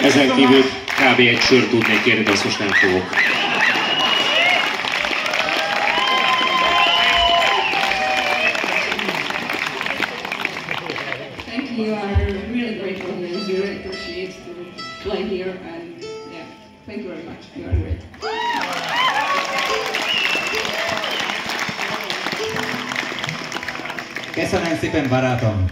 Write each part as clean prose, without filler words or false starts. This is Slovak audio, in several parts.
Ezen kívül kb. Egy sört tudnék kérni, de azt most nem fogok. Thank you. I'm really grateful that you really appreciate to play here, and yeah, thank you very much. You are great. Köszönöm szépen, barátom!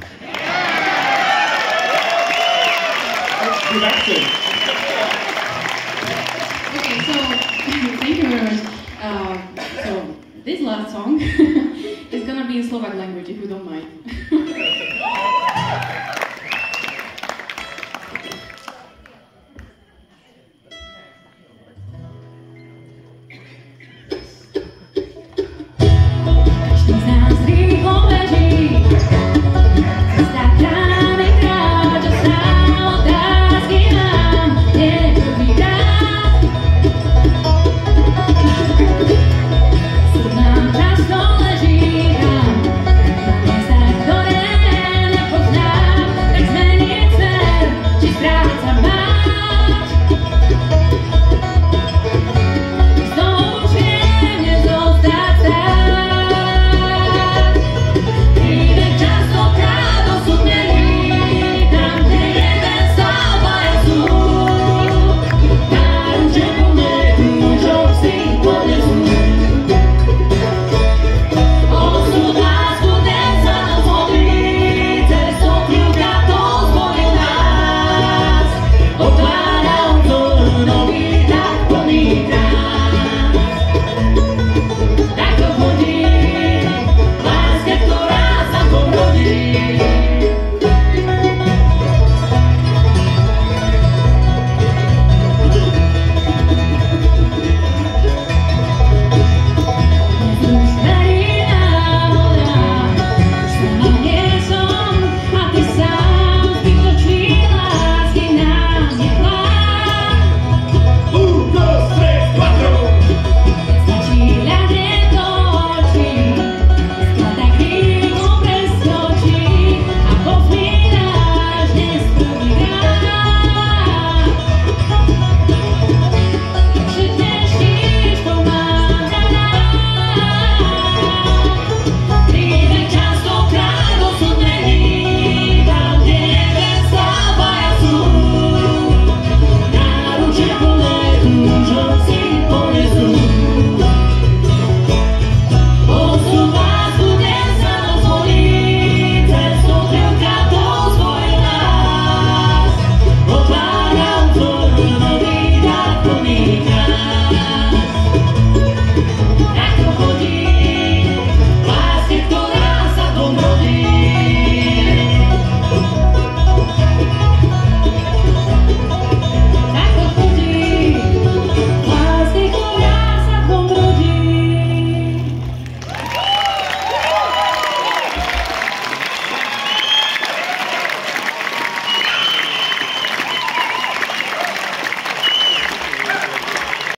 Okay, so thank you very much. So this last song is gonna be in Slovak language, if you don't mind.